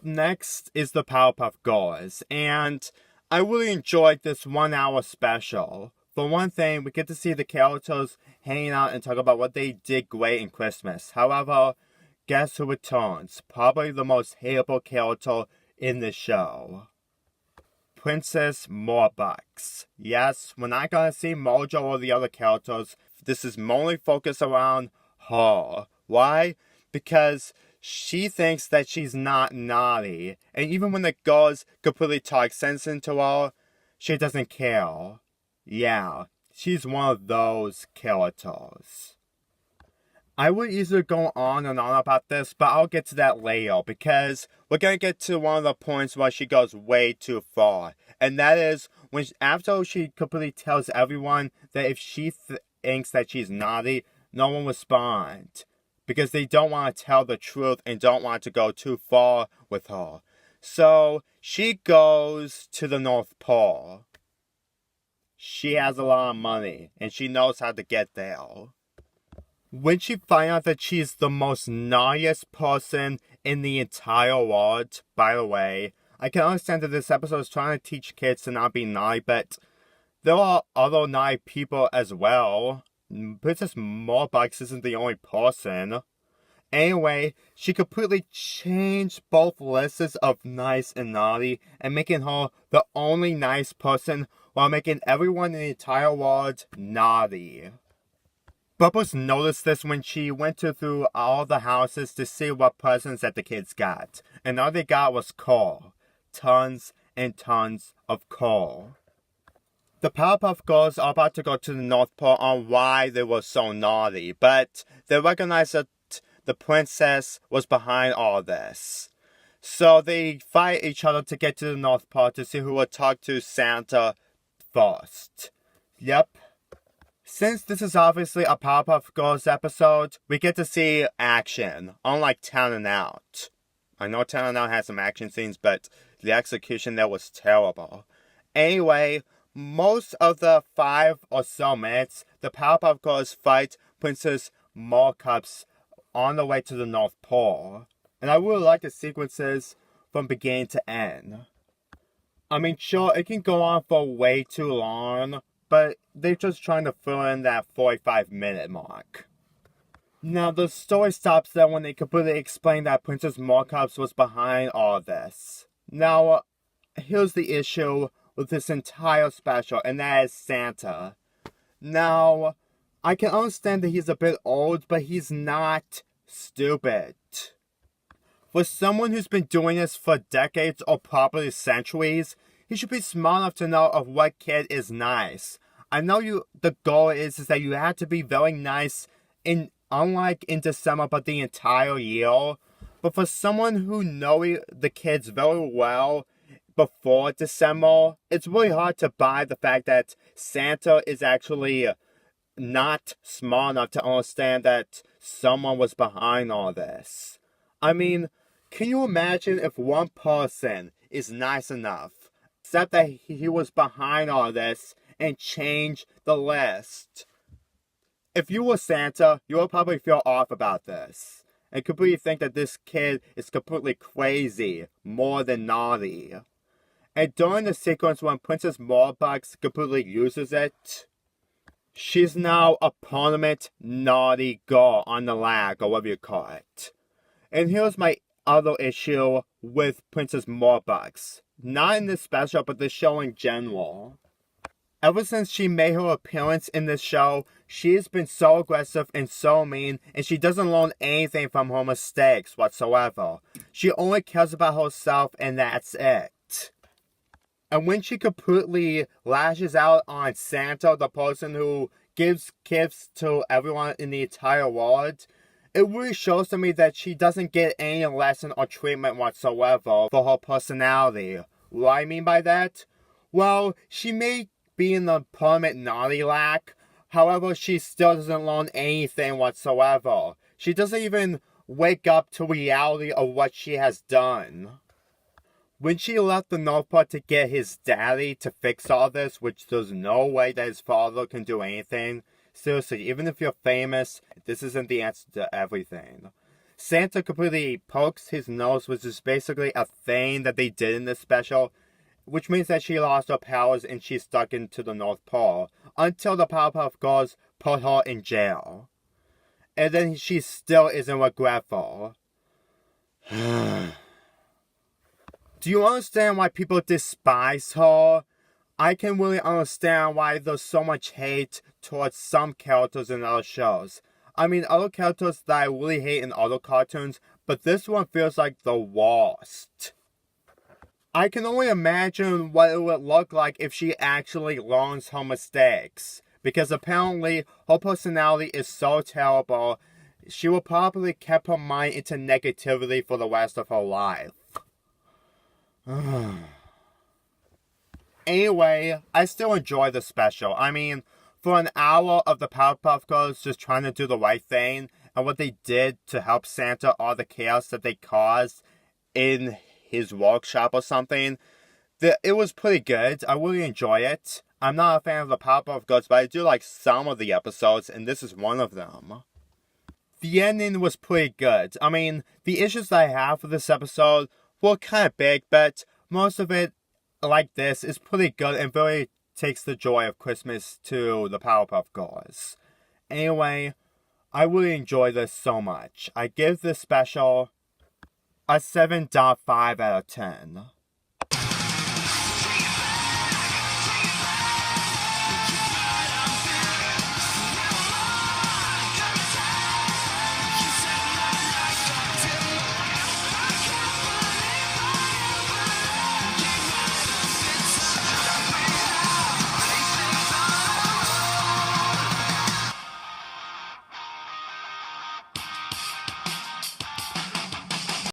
Up next is the Powerpuff Girls, and I really enjoyed this 1 hour special. For one thing, we get to see the characters hanging out and talk about what they did great in Christmas. However, guess who returns? Probably the most hateable character in the show. Princess Morbucks. Yes, we're not gonna see Mojo or the other characters. This is mainly focused around her. Why? Because she thinks that she's not naughty. And even when the girls completely talk sense into her, she doesn't care. Yeah, she's one of those characters. I would easily go on and on about this, but I'll get to that later because we're going to get to one of the points where she goes way too far. And that is when after she completely tells everyone that if she thinks that she's naughty, no one will respond. Because they don't want to tell the truth and don't want to go too far with her. So she goes to the North Pole. She has a lot of money and she knows how to get there. When she finds out that she's the most naughtiest person in the entire world, by the way, I can understand that this episode is trying to teach kids to not be naughty, but there are other naughty people as well. Princess Morbucks isn't the only person. Anyway, she completely changed both lists of nice and naughty and making her the only nice person while making everyone in the entire world naughty. Bubbles noticed this when she went through all the houses to see what presents that the kids got. And all they got was coal. Tons and tons of coal. The Powerpuff Girls are about to go to the North Pole on why they were so naughty, but they recognize that the princess was behind all this. So they fight each other to get to the North Pole to see who will talk to Santa first. Yep. Since this is obviously a Powerpuff Girls episode, we get to see action, unlike Town and Out. I know Town and Out has some action scenes, but the execution there was terrible. Anyway, most of the 5 or so minutes, the Powerpuff Girls fight Princess Morbucks on the way to the North Pole. And I really like the sequences from beginning to end. I mean, sure, it can go on for way too long, but they're just trying to fill in that 45-minute mark. Now, the story stops there when they completely explain that Princess Morbucks was behind all this. Now, here's the issue with this entire special, and that is Santa. Now, I can understand that he's a bit old, but he's not stupid. For someone who's been doing this for decades or probably centuries, he should be smart enough to know of what kid is nice. I know the goal is that you have to be very nice unlike in December, but the entire year. But for someone who knows the kids very well before December, it's really hard to buy the fact that Santa is actually not smart enough to understand that someone was behind all this. I mean, can you imagine if one person is nice enough, except that he was behind all this, and change the list? If you were Santa, you would probably feel off about this, and completely think that this kid is completely crazy, more than naughty. And during the sequence when Princess Morbucks completely uses it, she's now a permanent naughty girl on the lag, or whatever you call it. And here's my other issue with Princess Morbucks. Not in this special, but the show in general. Ever since she made her appearance in this show, she has been so aggressive and so mean, and she doesn't learn anything from her mistakes whatsoever. She only cares about herself, and that's it. And when she completely lashes out on Santa, the person who gives gifts to everyone in the entire world, it really shows to me that she doesn't get any lesson or treatment whatsoever for her personality. What I mean by that? Well, she may be in the permanent naughty lack, however, she still doesn't learn anything whatsoever. She doesn't even wake up to reality of what she has done. When she left the North Pole to get his daddy to fix all this, which there's no way that his father can do anything. Seriously, even if you're famous, this isn't the answer to everything. Santa completely pokes his nose, which is basically a thing that they did in this special, which means that she lost her powers and she's stuck into the North Pole until the Powerpuff Girls put her in jail. And then she still isn't regretful. Do you understand why people despise her? I can really understand why there's so much hate towards some characters in other shows. I mean, other characters that I really hate in other cartoons, but this one feels like the worst. I can only imagine what it would look like if she actually learns her mistakes. Because apparently, her personality is so terrible, she will probably keep her mind into negativity for the rest of her life. Anyway, I still enjoy the special. I mean, for an hour of the Powerpuff Girls just trying to do the right thing, and what they did to help Santa, all the chaos that they caused in his workshop or something, it was pretty good. I really enjoy it. I'm not a fan of the Powerpuff Girls, but I do like some of the episodes, and this is one of them. The ending was pretty good. I mean, the issues that I have for this episode were kind of big, but most of it, like this, is pretty good and very takes the joy of Christmas to the Powerpuff Girls. Anyway, I really enjoy this so much. I give this special a 7.5 out of 10.